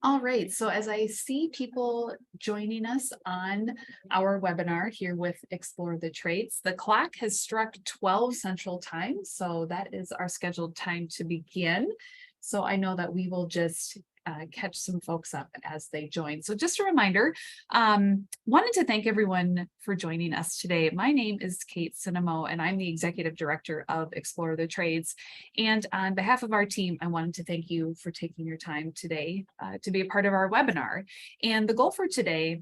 All right, so as I see people joining us on our webinar here with Explore the Trades, the clock has struck 12 Central Time, so that is our scheduled time to begin. So I know that we will just catch some folks up as they join. So just a reminder, wanted to thank everyone for joining us today. My name is Kate Cinemo, and I'm the Executive Director of Explore the Trades. And on behalf of our team, I wanted to thank you for taking your time today to be a part of our webinar. And the goal for today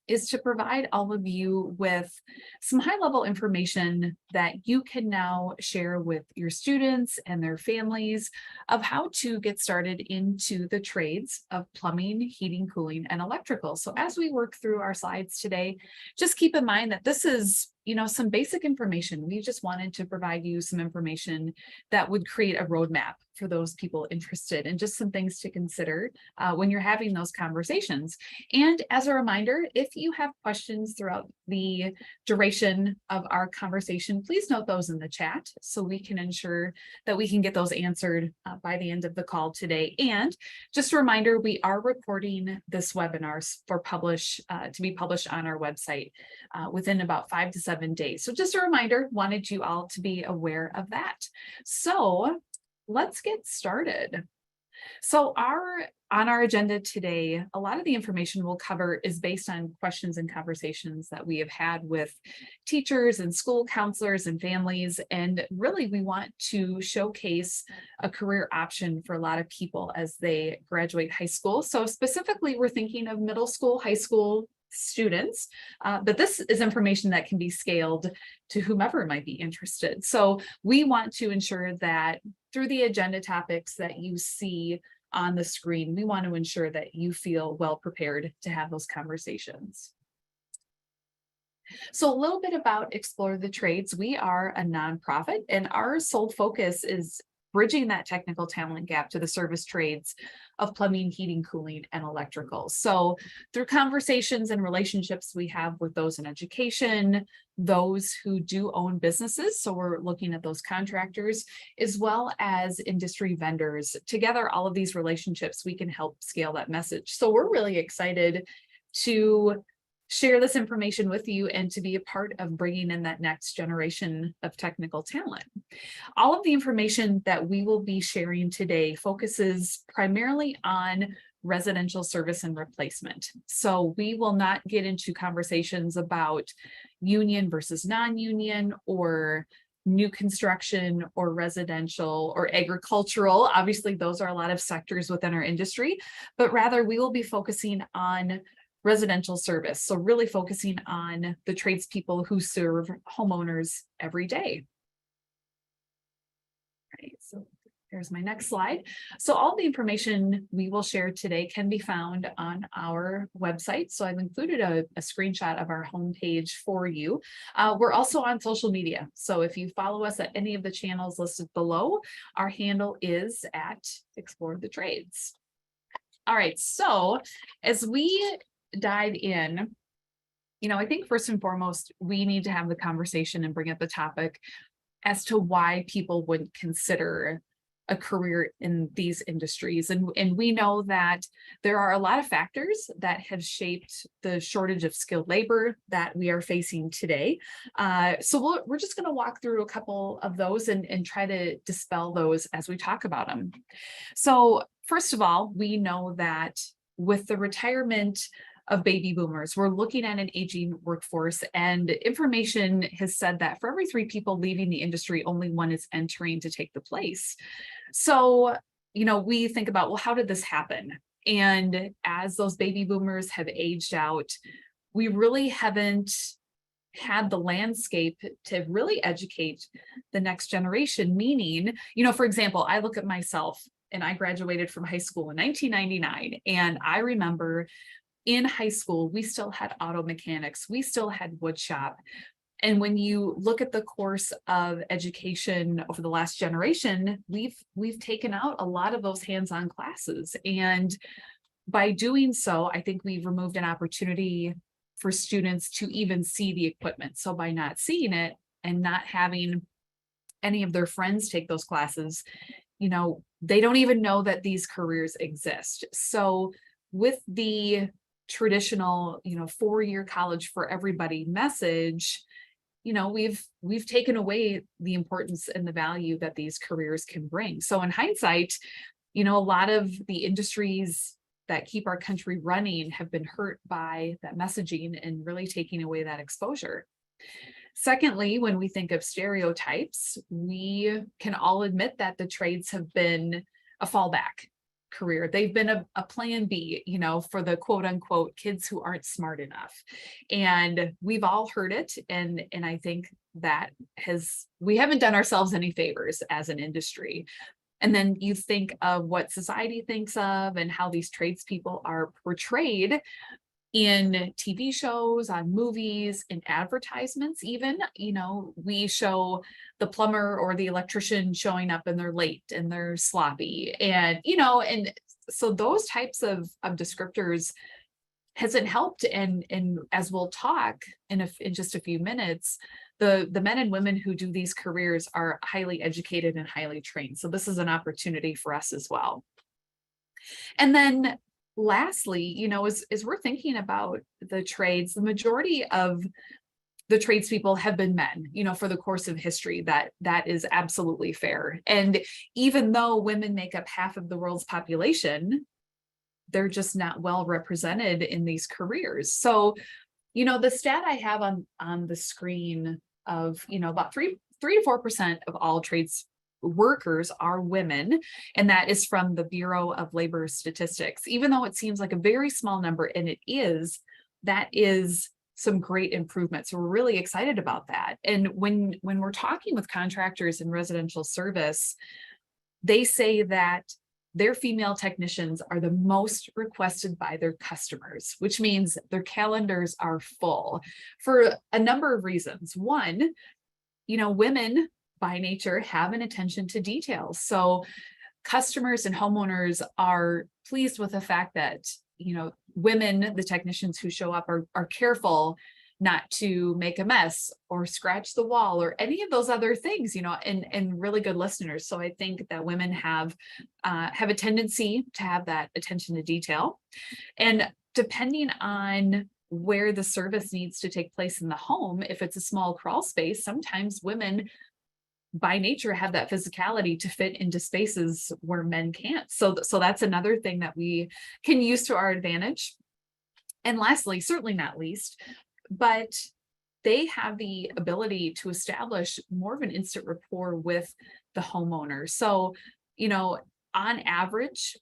is to provide all of you with some high-level information that you can now share with your students and their families of how to get started into the trades of plumbing, heating, cooling, and electrical. So as we work through our slides today, just keep in mind that this is some basic information. We just wanted to provide you some information that would create a roadmap for those people interested, and just some things to consider when you're having those conversations. And as a reminder, if you have questions throughout the duration of our conversation, please note those in the chat so we can ensure that we can get those answered by the end of the call today. And just a reminder, we are recording this webinar for to be published on our website within about 5 to 7 days. So just a reminder, wanted you all to be aware of that. So let's get started. So on our agenda today, a lot of the information we'll cover is based on questions and conversations that we have had with teachers and school counselors and families. And really, we want to showcase a career option for a lot of people as they graduate high school. So specifically, we're thinking of middle school, high school students, but this is information that can be scaled to whomever might be interested. So we want to ensure that through the agenda topics that you see on the screen, we want to ensure that you feel well prepared to have those conversations. So a little bit about Explore the Trades. We are a nonprofit, and our sole focus is bridging that technical talent gap to the service trades of plumbing, heating, cooling, and electrical. So through conversations and relationships we have with those in education, those who do own businesses, so we're looking at those contractors, as well as industry vendors. Together, all of these relationships, we can help scale that message. So we're really excited to share this information with you and to be a part of bringing in that next generation of technical talent. All of the information that we will be sharing today focuses primarily on residential service and replacement. So we will not get into conversations about union versus non-union, or new construction, or residential, or agricultural. Obviously, those are a lot of sectors within our industry, but rather we will be focusing on residential service. So really focusing on the tradespeople who serve homeowners every day. Right, so there's my next slide. So all the information we will share today can be found on our website. So I've included a screenshot of our homepage for you. We're also on social media. So if you follow us at any of the channels listed below, our handle is at Explore the Trades. All right, so as we dive in, I think first and foremost, we need to have the conversation and bring up the topic as to why people would consider a career in these industries. And we know that there are a lot of factors that have shaped the shortage of skilled labor that we are facing today. So we're just going to walk through a couple of those and try to dispel those as we talk about them. So first of all, we know that with the retirement of baby boomers, we're looking at an aging workforce, and information has said that for every 3 people leaving the industry, only 1 is entering to take the place. So, we think about, well, how did this happen? And as those baby boomers have aged out, we really haven't had the landscape to really educate the next generation. Meaning, for example, I look at myself, and I graduated from high school in 1999, and I remember in high school, we still had auto mechanics, we still had wood shop. And when you look at the course of education over the last generation, we've taken out a lot of those hands-on classes. And by doing so, I think we've removed an opportunity for students to even see the equipment. So by not seeing it and not having any of their friends take those classes, they don't even know that these careers exist. So with the traditional, 4-year college for everybody message, we've taken away the importance and the value that these careers can bring. So in hindsight, a lot of the industries that keep our country running have been hurt by that messaging and really taking away that exposure. Secondly, when we think of stereotypes, we can all admit that the trades have been a fallback career. They've been a plan B, for the quote unquote kids who aren't smart enough. And we've all heard it. And I think that we haven't done ourselves any favors as an industry. And then you think of what society thinks of and how these tradespeople are portrayed in TV shows, on movies, in advertisements, even, we show the plumber or the electrician showing up and they're late and they're sloppy. And, and so those types of descriptors hasn't helped. And as we'll talk in just a few minutes, the men and women who do these careers are highly educated and highly trained. So this is an opportunity for us as well. And then lastly, as we're thinking about the trades, the majority of the tradespeople have been men, for the course of history. That is absolutely fair. And even though women make up half of the world's population, they're just not well represented in these careers. So, the stat I have on the screen of, about 3 to 4% of all trades workers are women, and that is from the Bureau of Labor Statistics. Even though it seems like a very small number, and that is some great improvement. So we're really excited about that. And when we're talking with contractors in residential service, they say that their female technicians are the most requested by their customers, which means their calendars are full for a number of reasons. One, women by nature have an attention to detail. So customers and homeowners are pleased with the fact that, women, the technicians who show up are careful not to make a mess or scratch the wall or any of those other things, and really good listeners. So I think that women have a tendency to have that attention to detail. And depending on where the service needs to take place in the home, if it's a small crawl space, sometimes women by nature have that physicality to fit into spaces where men can't. So that's another thing that we can use to our advantage. And lastly, certainly not least, but they have the ability to establish more of an instant rapport with the homeowner. So, on average,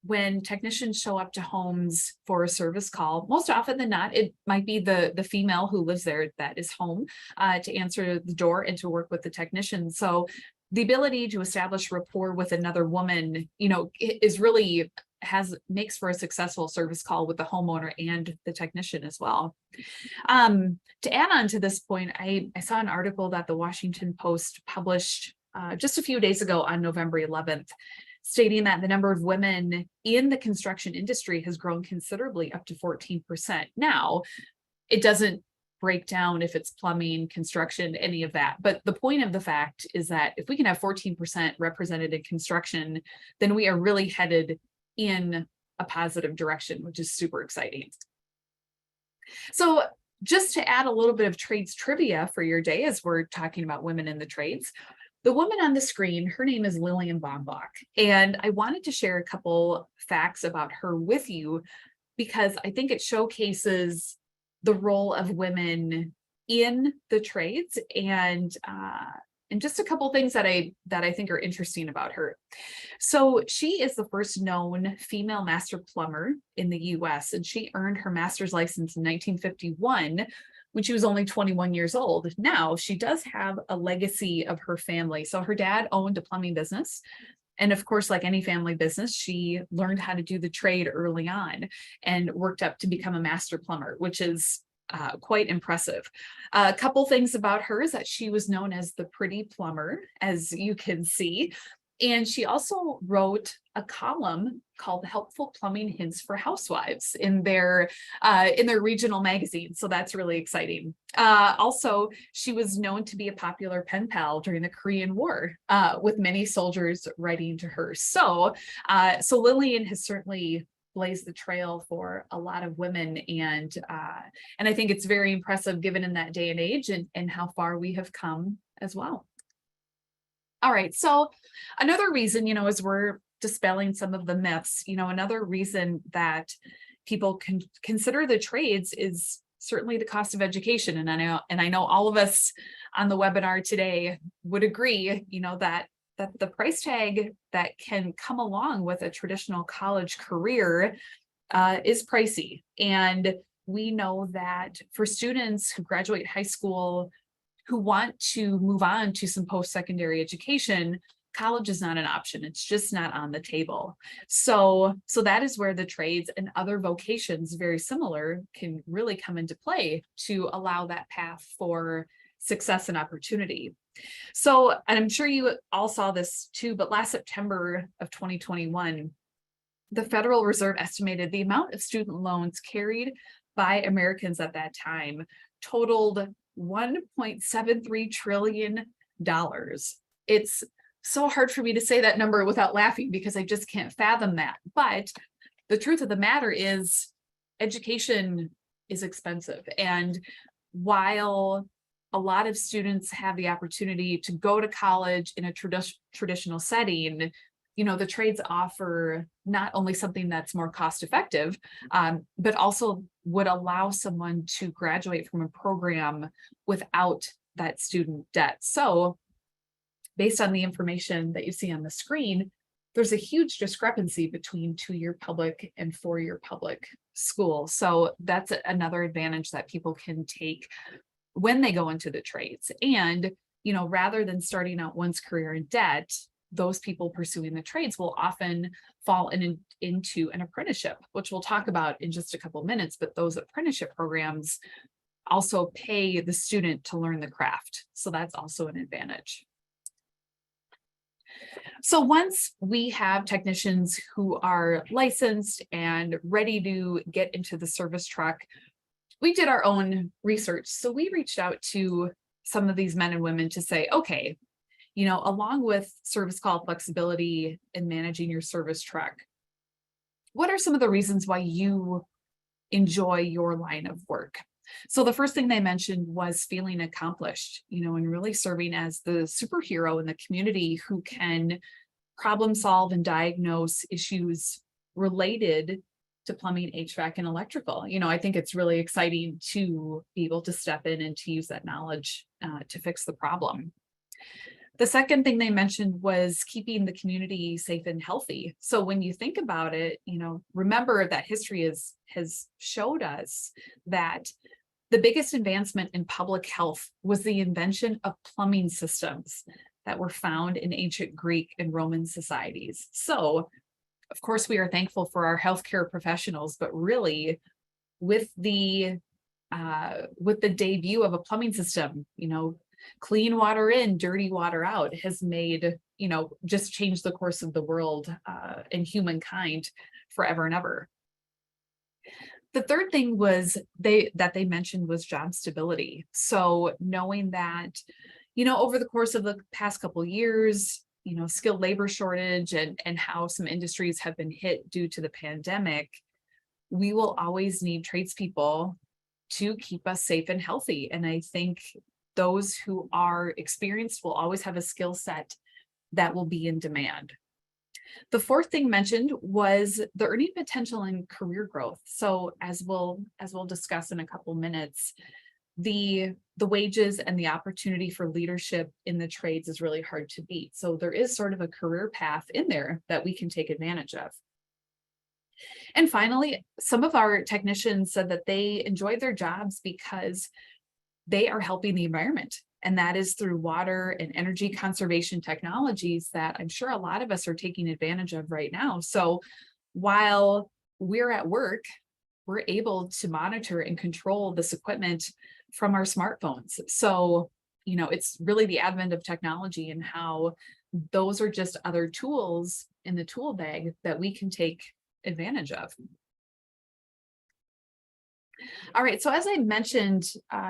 when technicians show up to homes for a service call, most often than not, it might be the female who lives there that is home to answer the door and to work with the technician. So the ability to establish rapport with another woman, is really makes for a successful service call with the homeowner and the technician as well. To add on to this point, I saw an article that the Washington Post published just a few days ago on November 11th, stating that the number of women in the construction industry has grown considerably, up to 14%. Now, it doesn't break down if it's plumbing, construction, any of that. But the point of the fact is that if we can have 14% represented in construction, then we are really headed in a positive direction, which is super exciting. So just to add a little bit of trades trivia for your day, as we're talking about women in the trades, the woman on the screen, her name is Lillian Baumbach, and I wanted to share a couple facts about her with you because I think it showcases the role of women in the trades and just a couple things that I think are interesting about her. So she is the first known female master plumber in the US, and she earned her master's license in 1951 when she was only 21 years old. Now she does have a legacy of her family. So her dad owned a plumbing business. And of course, like any family business, she learned how to do the trade early on and worked up to become a master plumber, which is quite impressive. A couple things about her is that she was known as the pretty plumber, as you can see. And she also wrote a column called Helpful Plumbing Hints for Housewives in their regional magazine. So that's really exciting. Also, she was known to be a popular pen pal during the Korean War, with many soldiers writing to her. So Lillian has certainly blazed the trail for a lot of women, and I think it's very impressive given in that day and age, and how far we have come as well. All right, so another reason, as we're dispelling some of the myths, another reason that people can consider the trades is certainly the cost of education. And I know all of us on the webinar today would agree, that the price tag that can come along with a traditional college career is pricey. And we know that for students who graduate high school who want to move on to some post-secondary education, college is not an option. It's just not on the table. So that is where the trades and other vocations very similar can really come into play to allow that path for success and opportunity. So, and I'm sure you all saw this too, but last September of 2021, the Federal Reserve estimated the amount of student loans carried by Americans at that time totaled $1.73 trillion. It's so hard for me to say that number without laughing because I just can't fathom that. But the truth of the matter is education is expensive. And while a lot of students have the opportunity to go to college in a traditional setting, the trades offer not only something that's more cost effective, but also would allow someone to graduate from a program without that student debt. So based on the information that you see on the screen, there's a huge discrepancy between two-year public and four-year public school. So that's another advantage that people can take when they go into the trades. And, rather than starting out one's career in debt, those people pursuing the trades will often fall into an apprenticeship, which we'll talk about in just a couple of minutes. But those apprenticeship programs also pay the student to learn the craft. So that's also an advantage. So once we have technicians who are licensed and ready to get into the service truck, we did our own research. So we reached out to some of these men and women to say, okay, along with service call flexibility and managing your service truck, what are some of the reasons why you enjoy your line of work? So the first thing they mentioned was feeling accomplished, and really serving as the superhero in the community who can problem solve and diagnose issues related to plumbing, HVAC, and electrical. I think it's really exciting to be able to step in and to use that knowledge to fix the problem. The second thing they mentioned was keeping the community safe and healthy. So when you think about it, remember that history has showed us that the biggest advancement in public health was the invention of plumbing systems that were found in ancient Greek and Roman societies. So, of course, we are thankful for our healthcare professionals, but really, with the debut of a plumbing system, clean water in, dirty water out has made, just changed the course of the world and humankind forever and ever. The third thing was they mentioned was job stability. So knowing that, over the course of the past couple of years, skilled labor shortage and how some industries have been hit due to the pandemic, we will always need tradespeople to keep us safe and healthy. And I think those who are experienced will always have a skill set that will be in demand. The fourth thing mentioned was the earning potential and career growth. So as we'll discuss in a couple minutes, the wages and the opportunity for leadership in the trades is really hard to beat. So there is sort of a career path in there that we can take advantage of. And finally, some of our technicians said that they enjoyed their jobs because they are helping the environment. And that is through water and energy conservation technologies that I'm sure a lot of us are taking advantage of right now. So while we're at work, we're able to monitor and control this equipment from our smartphones. So, it's really the advent of technology and how those are just other tools in the tool bag that we can take advantage of. All right, so as I mentioned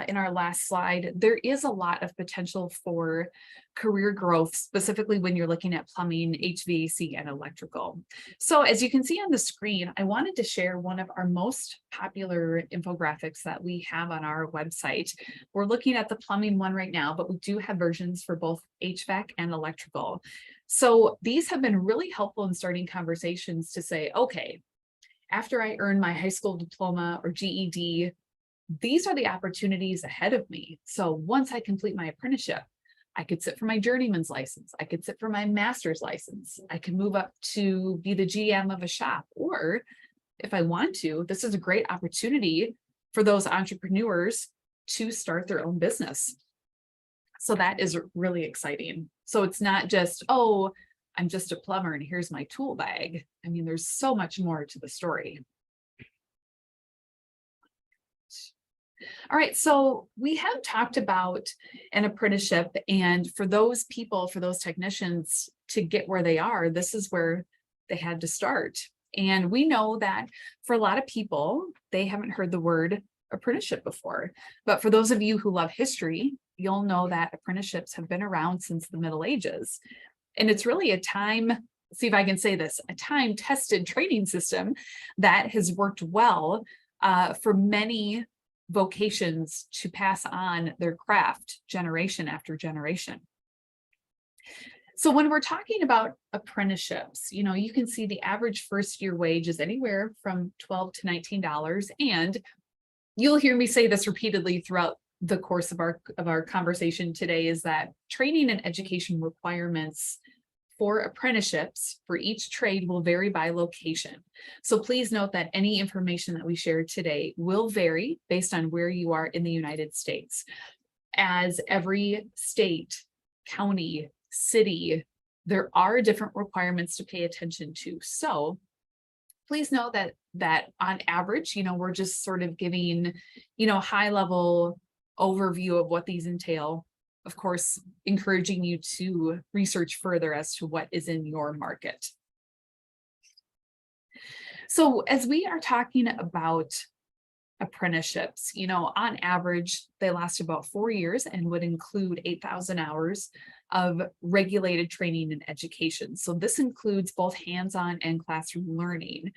in our last slide, there is a lot of potential for career growth, specifically when you're looking at plumbing, HVAC, and electrical. So as you can see on the screen, I wanted to share one of our most popular infographics that we have on our website. We're looking at the plumbing one right now, but we do have versions for both HVAC and electrical. So these have been really helpful in starting conversations to say, okay, after I earn my high school diploma or GED, these are the opportunities ahead of me. So once I complete my apprenticeship, I could sit for my journeyman's license. I could sit for my master's license. I could move up to be the GM of a shop. Or if I want to, this is a great opportunity for those entrepreneurs to start their own business. So that is really exciting. So it's not just, oh, I'm just a plumber and here's my tool bag. I mean, there's so much more to the story. All right, so we have talked about an apprenticeship, and for those people, for those technicians to get where they are, this is where they had to start. And we know that for a lot of people, they haven't heard the word apprenticeship before. But for those of you who love history, you'll know that apprenticeships have been around since the Middle Ages. And it's really a see if I can say this, a time-tested training system that has worked well for many vocations to pass on their craft generation after generation. So when we're talking about apprenticeships, you can see the average first year wage is anywhere from $12 to $19. And you'll hear me say this repeatedly throughout the course of our conversation today, is that training and education requirements for apprenticeships for each trade will vary by location. So please note that any information that we share today will vary based on where you are in the United States, as every state, county, city, there are different requirements to pay attention to. So please note that on average, we're just sort of giving, high level overview of what these entail. Of course, encouraging you to research further as to what is in your market. So as we are talking about apprenticeships, on average, they last about 4 years and would include 8,000 hours of regulated training and education. So this includes both hands-on and classroom learning.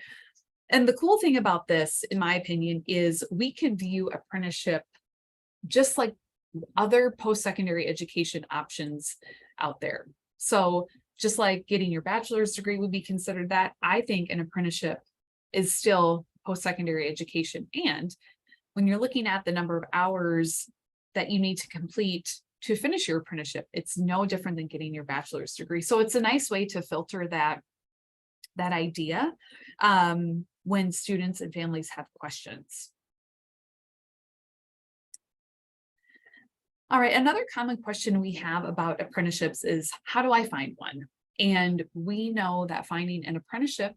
And the cool thing about this, in my opinion, is we can view apprenticeship just like other post-secondary education options out there. So just like getting your bachelor's degree would be considered that, I think an apprenticeship is still post-secondary education. And when you're looking at the number of hours that you need to complete to finish your apprenticeship, it's no different than getting your bachelor's degree. So it's a nice way to filter that idea when students and families have questions. All right, another common question we have about apprenticeships is, how do I find one? And we know that finding an apprenticeship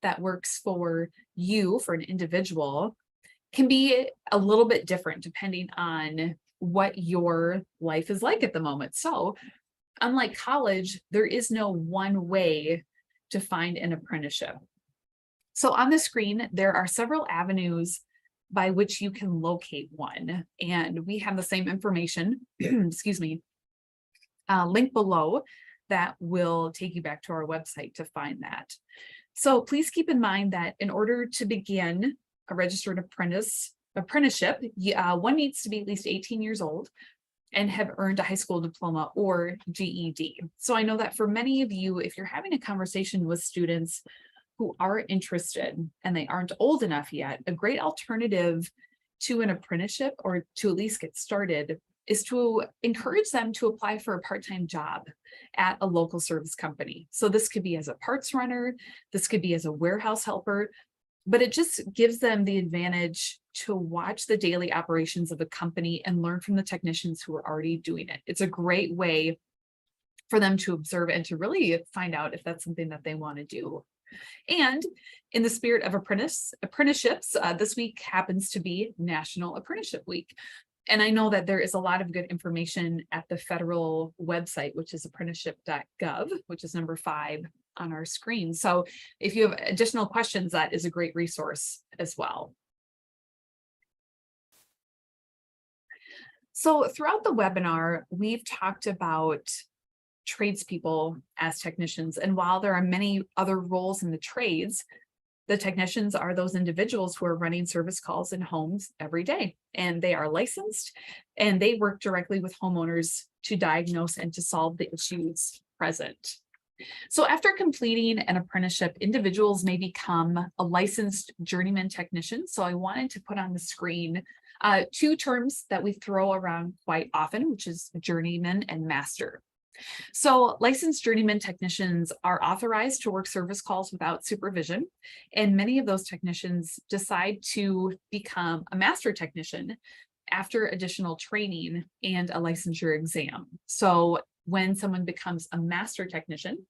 that works for you, for an individual, can be a little bit different depending on what your life is like at the moment. So unlike college, there is no one way to find an apprenticeship. So on the screen, there are several avenues by which you can locate one. And we have the same information, excuse me, link below that will take you back to our website to find that. So please keep in mind that in order to begin a registered apprenticeship, one needs to be at least 18 years old and have earned a high school diploma or GED. So I know that for many of you, if you're having a conversation with students who are interested and they aren't old enough yet, a great alternative to an apprenticeship, or to at least get started, is to encourage them to apply for a part-time job at a local service company. So this could be as a parts runner, this could be as a warehouse helper, but it just gives them the advantage to watch the daily operations of a company and learn from the technicians who are already doing it. It's a great way for them to observe and to really find out if that's something that they want to do. And in the spirit of apprenticeships, this week happens to be National Apprenticeship Week. And I know that there is a lot of good information at the federal website, which is apprenticeship.gov, which is number 5 on our screen. So if you have additional questions, that is a great resource as well. So throughout the webinar, we've talked about tradespeople as technicians. And while there are many other roles in the trades, the technicians are those individuals who are running service calls in homes every day, and they are licensed and they work directly with homeowners to diagnose and to solve the issues present. So after completing an apprenticeship, individuals may become a licensed journeyman technician. So I wanted to put on the screen 2 terms that we throw around quite often, which is journeyman and master. So licensed journeyman technicians are authorized to work service calls without supervision, and many of those technicians decide to become a master technician after additional training and a licensure exam. So when someone becomes a master technician,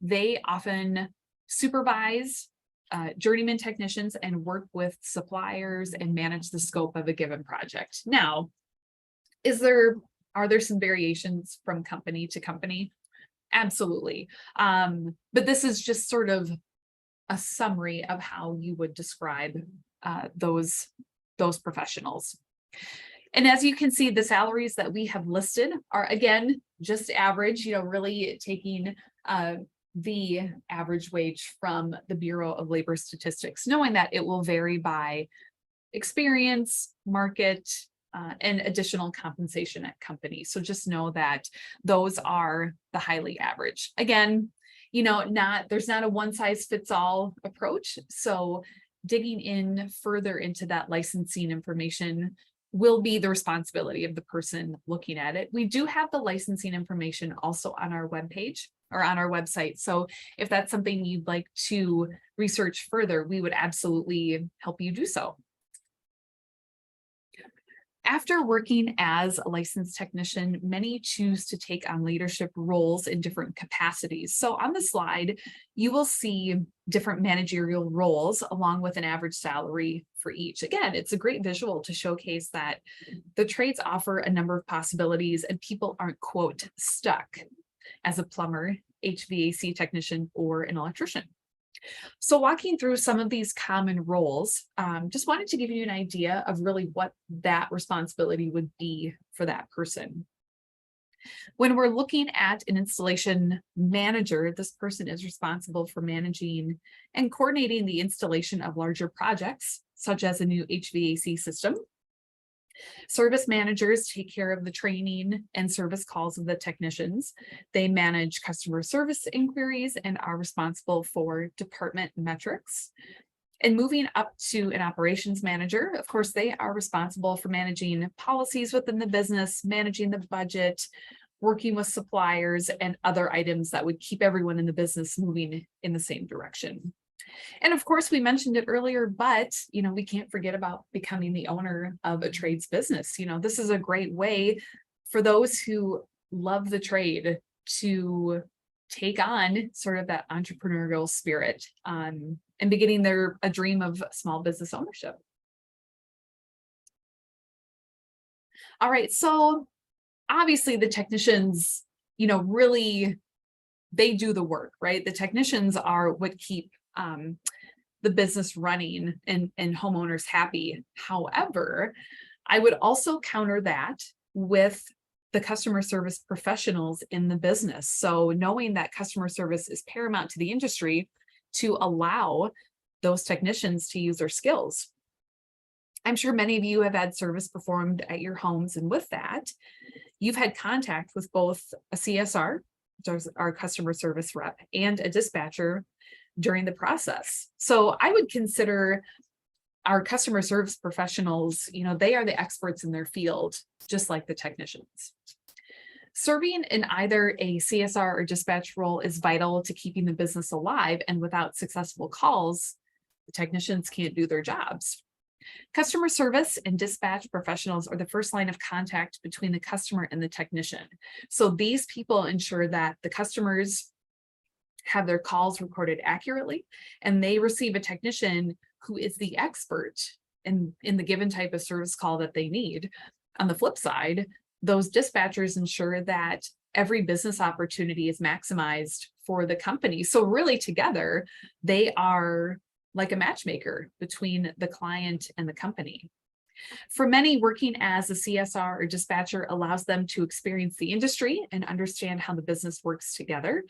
they often supervise journeyman technicians and work with suppliers and manage the scope of a given project. Now, are there some variations from company to company? Absolutely. But this is just sort of a summary of how you would describe those professionals. And as you can see, the salaries that we have listed are, again, just average, really taking the average wage from the Bureau of Labor Statistics, knowing that it will vary by experience, market, and additional compensation at companies. So just know that those are the highly average. Again, there's not a one size fits all approach. So digging in further into that licensing information will be the responsibility of the person looking at it. We do have the licensing information also on our webpage or on our website. So if that's something you'd like to research further, we would absolutely help you do so. After working as a licensed technician, many choose to take on leadership roles in different capacities. So on the slide, you will see different managerial roles along with an average salary for each. Again, it's a great visual to showcase that the trades offer a number of possibilities and people aren't, quote, stuck as a plumber, HVAC technician, or an electrician. So walking through some of these common roles, just wanted to give you an idea of really what that responsibility would be for that person. When we're looking at an installation manager, this person is responsible for managing and coordinating the installation of larger projects, such as a new HVAC system. Service managers take care of the training and service calls of the technicians. They manage customer service inquiries and are responsible for department metrics. And moving up to an operations manager, of course, they are responsible for managing policies within the business, managing the budget, working with suppliers, and other items that would keep everyone in the business moving in the same direction. And of course, we mentioned it earlier, but we can't forget about becoming the owner of a trades business. This is a great way for those who love the trade to take on sort of that entrepreneurial spirit and beginning a dream of small business ownership. All right, so obviously the technicians, really, they do the work, right? The technicians are what keep the business running and homeowners happy. However, I would also counter that with the customer service professionals in the business. So knowing that customer service is paramount to the industry to allow those technicians to use their skills. I'm sure many of you have had service performed at your homes, and with that, you've had contact with both a CSR, our customer service rep, and a dispatcher during the process. So I would consider our customer service professionals, they are the experts in their field, just like the technicians. Serving in either a CSR or dispatch role is vital to keeping the business alive, and without successful calls, the technicians can't do their jobs. Customer service and dispatch professionals are the first line of contact between the customer and the technician. So these people ensure that the customers have their calls recorded accurately, and they receive a technician who is the expert in the given type of service call that they need. On the flip side, those dispatchers ensure that every business opportunity is maximized for the company. So really together, they are like a matchmaker between the client and the company. For many, working as a CSR or dispatcher allows them to experience the industry and understand how the business works together.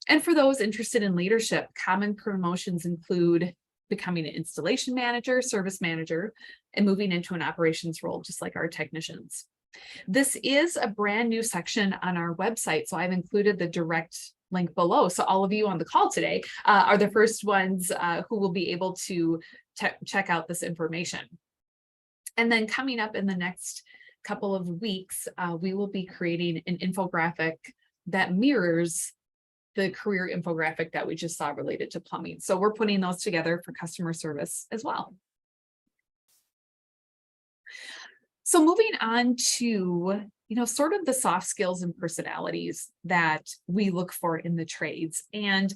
And for those interested in leadership, common promotions include becoming an installation manager, service manager, and moving into an operations role, just like our technicians. This is a brand new section on our website, so I've included the direct link below. So all of you on the call today are the first ones who will be able to check out this information. And then coming up in the next couple of weeks, we will be creating an infographic that mirrors the career infographic that we just saw related to plumbing. So we're putting those together for customer service as well. So moving on to, sort of the soft skills and personalities that we look for in the trades. And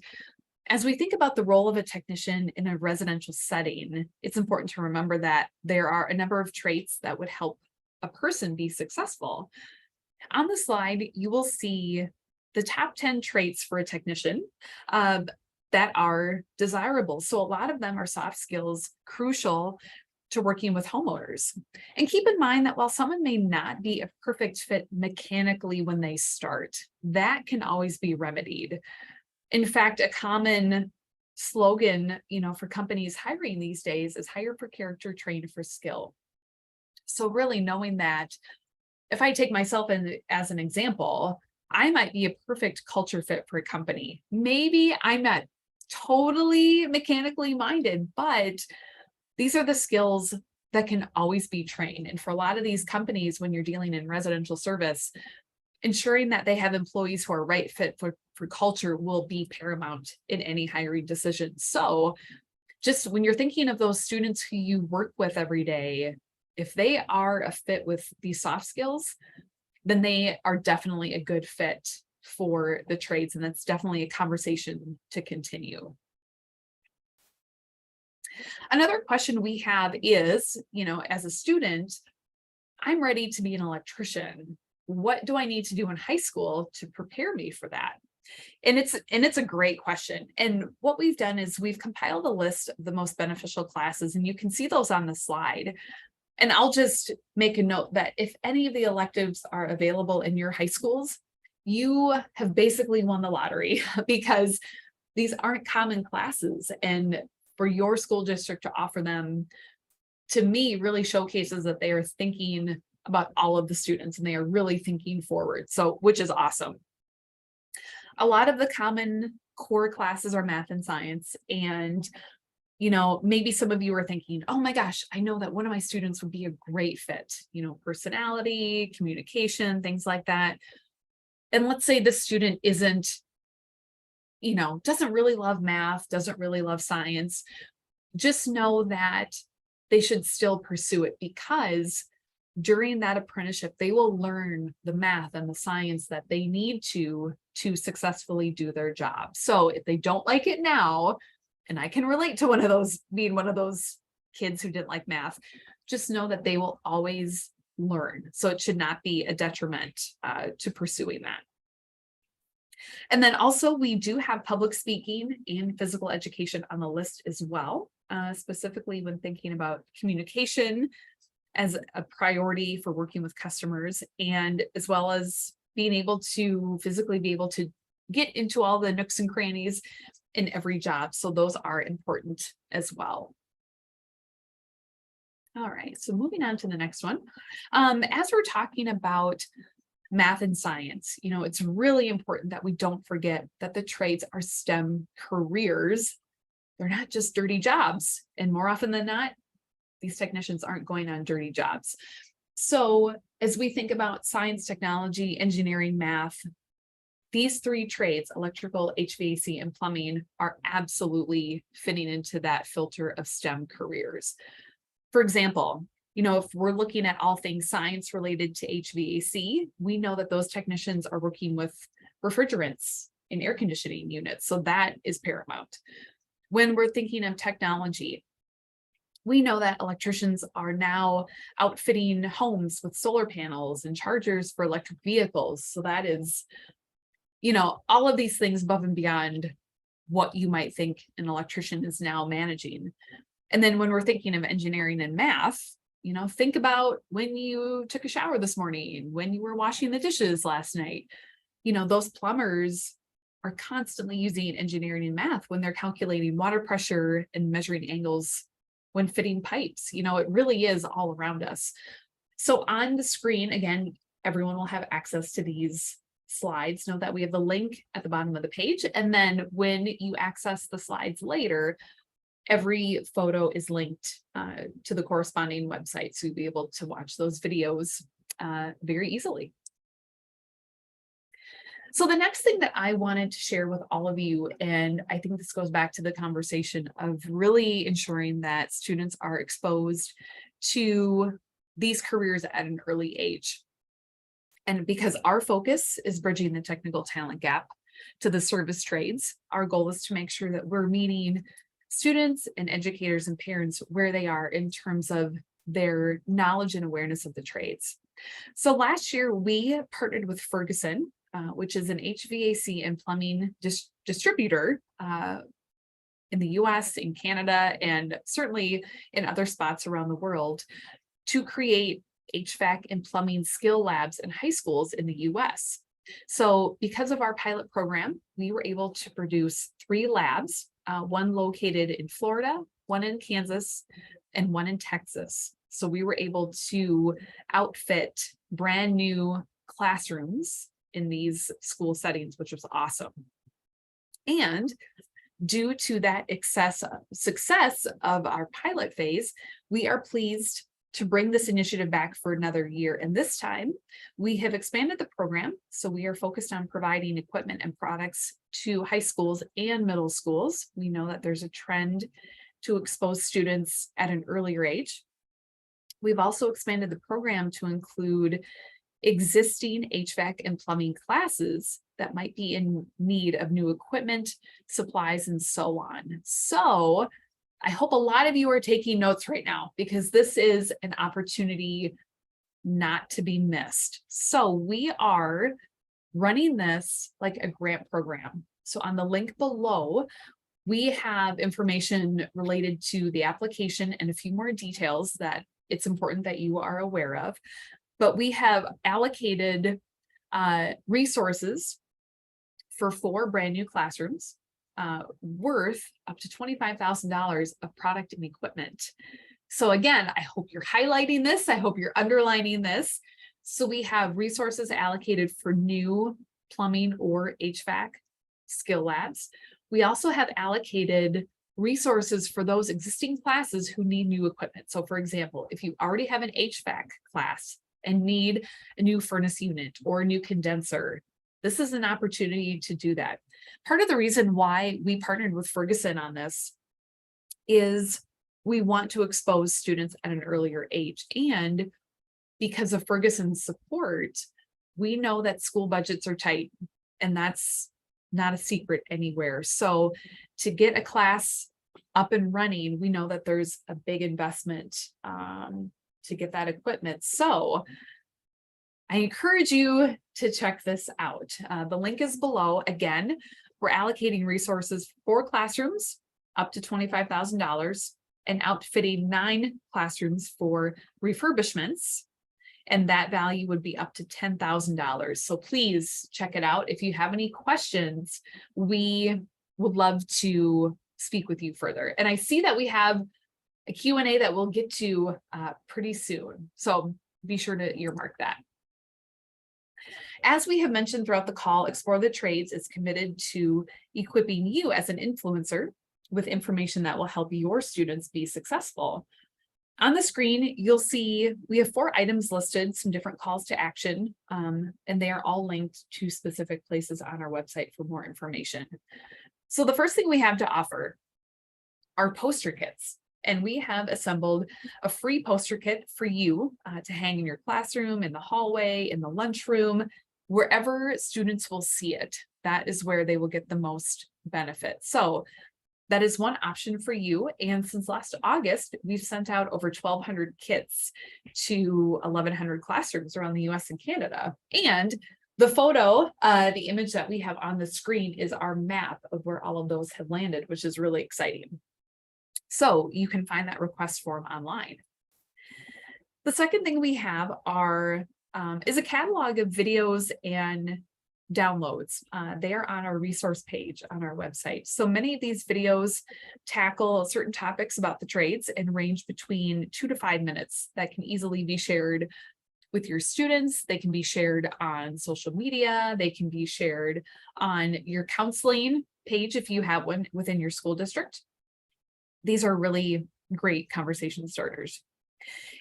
as we think about the role of a technician in a residential setting, it's important to remember that there are a number of traits that would help a person be successful. On the slide, you will see the top 10 traits for a technician that are desirable. So a lot of them are soft skills crucial to working with homeowners. And keep in mind that while someone may not be a perfect fit mechanically when they start, that can always be remedied. In fact, a common slogan, for companies hiring these days is hire for character, train for skill. So really knowing that if I take myself as an example, I might be a perfect culture fit for a company. Maybe I'm not totally mechanically minded, but these are the skills that can always be trained. And for a lot of these companies, when you're dealing in residential service, ensuring that they have employees who are right fit for culture will be paramount in any hiring decision. So just when you're thinking of those students who you work with every day, if they are a fit with these soft skills, then they are definitely a good fit for the trades. And that's definitely a conversation to continue. Another question we have is, as a student, I'm ready to be an electrician. What do I need to do in high school to prepare me for that? And it's a great question. And what we've done is we've compiled a list of the most beneficial classes, and you can see those on the slide. And I'll just make a note that if any of the electives are available in your high schools, you have basically won the lottery because these aren't common classes. And for your school district to offer them, to me, really showcases that they are thinking about all of the students and they are really thinking forward. So, which is awesome. A lot of the common core classes are math and science. And maybe some of you are thinking, oh my gosh, I know that one of my students would be a great fit, personality, communication, things like that. And let's say this student isn't, doesn't really love math, doesn't really love science. Just know that they should still pursue it, because during that apprenticeship, they will learn the math and the science that they need to successfully do their job. So if they don't like it now, and I can relate to being one of those kids who didn't like math, just know that they will always learn. So it should not be a detriment to pursuing that. And then also we do have public speaking and physical education on the list as well, specifically when thinking about communication as a priority for working with customers, and as well as being able to physically be able to get into all the nooks and crannies in every job. So those are important as well. All right, so moving on to the next one. As we're talking about math and science, it's really important that we don't forget that the trades are STEM careers. They're not just dirty jobs. And more often than not, these technicians aren't going on dirty jobs. So as we think about science, technology, engineering, math, these three trades, electrical, HVAC, and plumbing, are absolutely fitting into that filter of STEM careers. For example, if we're looking at all things science related to HVAC, we know that those technicians are working with refrigerants in air conditioning units. So that is paramount. When we're thinking of technology, We know that electricians are now outfitting homes with solar panels and chargers for electric vehicles. So that is, all of these things above and beyond what you might think an electrician is now managing. And then when we're thinking of engineering and math, think about when you took a shower this morning, when you were washing the dishes last night. Those plumbers are constantly using engineering and math when they're calculating water pressure and measuring angles when fitting pipes. It really is all around us. So on the screen, again, everyone will have access to these slides. Note that we have the link at the bottom of the page. And then when you access the slides later, every photo is linked to the corresponding website. So you'll be able to watch those videos very easily. So the next thing that I wanted to share with all of you, and I think this goes back to the conversation of really ensuring that students are exposed to these careers at an early age. And because our focus is bridging the technical talent gap to the service trades, our goal is to make sure that we're meeting students and educators and parents where they are in terms of their knowledge and awareness of the trades. So last year we partnered with Ferguson, which is an HVAC and plumbing distributor in the US, in Canada, and certainly in other spots around the world, to create HVAC and plumbing skill labs in high schools in the US. So because of our pilot program, we were able to produce 3 labs, one located in Florida, one in Kansas, and one in Texas. So we were able to outfit brand new classrooms in these school settings, which was awesome. And due to that success of our pilot phase, we are pleased to bring this initiative back for another year. And this time we have expanded the program. So we are focused on providing equipment and products to high schools and middle schools. We know that there's a trend to expose students at an earlier age. We've also expanded the program to include existing HVAC and plumbing classes that might be in need of new equipment, supplies, and so on. So I hope a lot of you are taking notes right now, because this is an opportunity not to be missed. So we are running this like a grant program. So on the link below, we have information related to the application and a few more details that it's important that you are aware of. But we have allocated resources for 4 brand new classrooms worth up to $25,000 of product and equipment. So again, I hope you're highlighting this. I hope you're underlining this. So we have resources allocated for new plumbing or HVAC skill labs. We also have allocated resources for those existing classes who need new equipment. So for example, if you already have an HVAC class and need a new furnace unit or a new condenser, this is an opportunity to do that. Part of the reason why we partnered with Ferguson on this is we want to expose students at an earlier age. And because of Ferguson's support, we know that school budgets are tight, and that's not a secret anywhere. So to get a class up and running, we know that there's a big investment to get that equipment. So I encourage you to check this out. The link is below. Again, we're allocating resources for classrooms up to $25,000 and outfitting 9 classrooms for refurbishments. And that value would be up to $10,000. So please check it out. If you have any questions, we would love to speak with you further. And I see that we have a Q&A that we'll get to pretty soon. So be sure to earmark that. As we have mentioned throughout the call, Explore the Trades is committed to equipping you as an influencer with information that will help your students be successful. On the screen, you'll see we have 4 items listed, some different calls to action, and they are all linked to specific places on our website for more information. So the first thing we have to offer are poster kits. And we have assembled a free poster kit for you to hang in your classroom, in the hallway, in the lunchroom, wherever students will see it. That is where they will get the most benefit. So that is one option for you. And since last August, we've sent out over 1,200 kits to 1,100 classrooms around the US and Canada. And the photo, the image that we have on the screen is our map of where all of those have landed, which is really exciting. So you can find that request form online. The second thing we have is a catalog of videos and downloads. They are on our resource page on our website. So many of these videos tackle certain topics about the trades and range between 2 to 5 minutes that can easily be shared with your students. They can be shared on social media. They can be shared on your counseling page if you have one within your school district. These are really great conversation starters.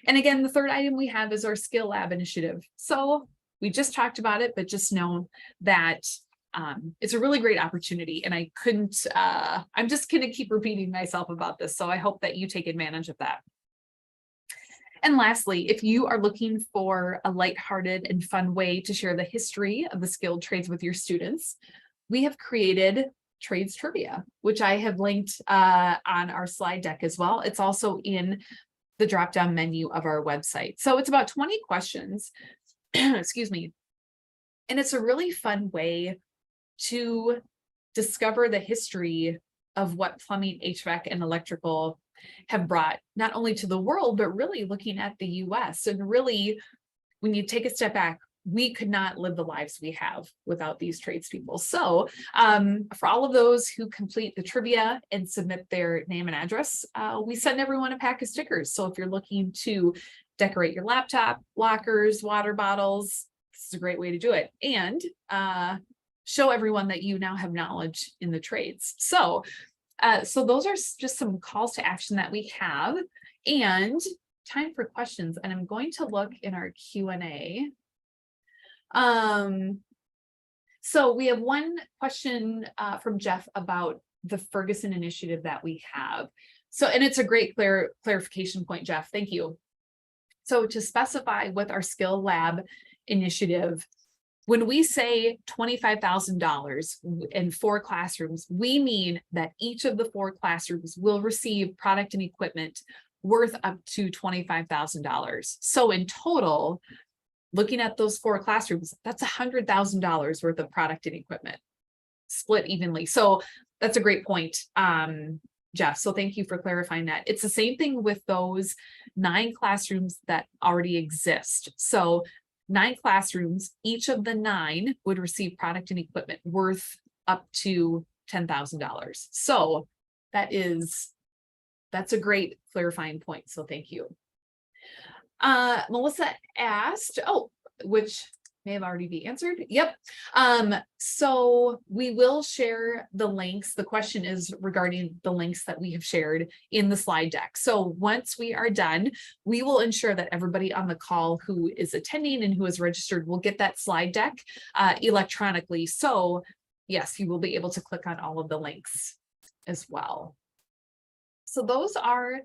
And again, the third item we have is our Skill Lab initiative. So we just talked about it, but just know that it's a really great opportunity. And I'm just going to keep repeating myself about this. So I hope that you take advantage of that. And lastly, if you are looking for a lighthearted and fun way to share the history of the skilled trades with your students, we have created Trades Trivia, which I have linked on our slide deck as well. It's also in the drop-down menu of our website. So it's about 20 questions. Excuse me. And it's a really fun way to discover the history of what plumbing, HVAC, and electrical have brought not only to the world, but really looking at the US. And really, when you take a step back, we could not live the lives we have without these tradespeople. So for all of those who complete the trivia and submit their name and address, we send everyone a pack of stickers. So if you're looking to decorate your laptop, lockers, water bottles, this is a great way to do it. And show everyone that you now have knowledge in the trades. So those are just some calls to action that we have, and time for questions. And I'm going to look in our Q&A. So we have one question from Jeff about the Ferguson initiative that we have. So, and it's a great clarification point, Jeff. Thank you. So to specify with our Skill Lab initiative, when we say $25,000 in 4 classrooms, we mean that each of the 4 classrooms will receive product and equipment worth up to $25,000. So in total, looking at those 4 classrooms, that's $100,000 worth of product and equipment split evenly. So that's a great point, Jeff. So thank you for clarifying that. It's the same thing with those 9 classrooms that already exist. So 9 classrooms, each of the 9 would receive product and equipment worth up to $10,000. So that's a great clarifying point. So thank you. Melissa asked, which may have already be answered. Yep. So we will share the links. The question is regarding the links that we have shared in the slide deck. So once we are done, we will ensure that everybody on the call who is attending and who is registered will get that slide deck electronically. So yes, you will be able to click on all of the links as well. So those are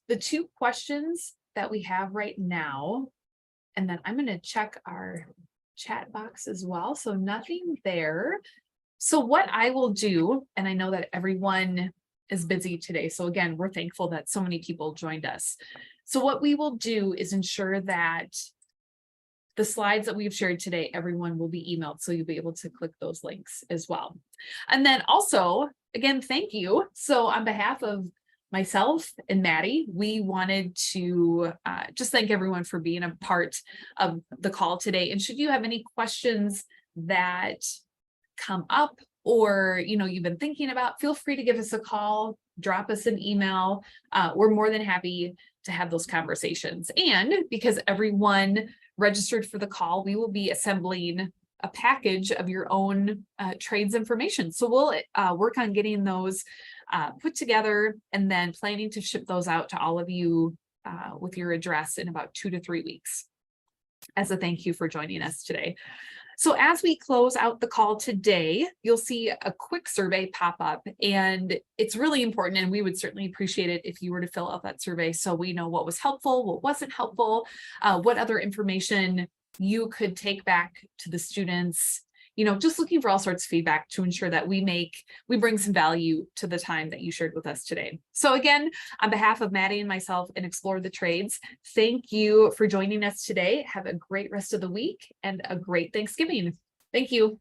the 2 questions that we have right now. And then I'm going to check our chat box as well. So nothing there. So what I will do, and I know that everyone is busy today. So again, we're thankful that so many people joined us. So what we will do is ensure that the slides that we've shared today, everyone will be emailed. So you'll be able to click those links as well. And then also, again, thank you. So on behalf of myself and Maddie, we wanted to just thank everyone for being a part of the call today. And should you have any questions that come up or you've been thinking about, feel free to give us a call, drop us an email. We're more than happy to have those conversations. And because everyone registered for the call, we will be assembling a package of your own trades information. So we'll work on getting those put together and then planning to ship those out to all of you with your address in about 2 to 3 weeks as a thank you for joining us today. So as we close out the call today, you'll see a quick survey pop up, and it's really important, and we would certainly appreciate it if you were to fill out that survey so we know what was helpful, what wasn't helpful, what other information you could take back to the students just looking for all sorts of feedback to ensure that we bring some value to the time that you shared with us today. So again, on behalf of Maddie and myself and Explore the Trades, thank you for joining us today. Have a great rest of the week and a great Thanksgiving. Thank you.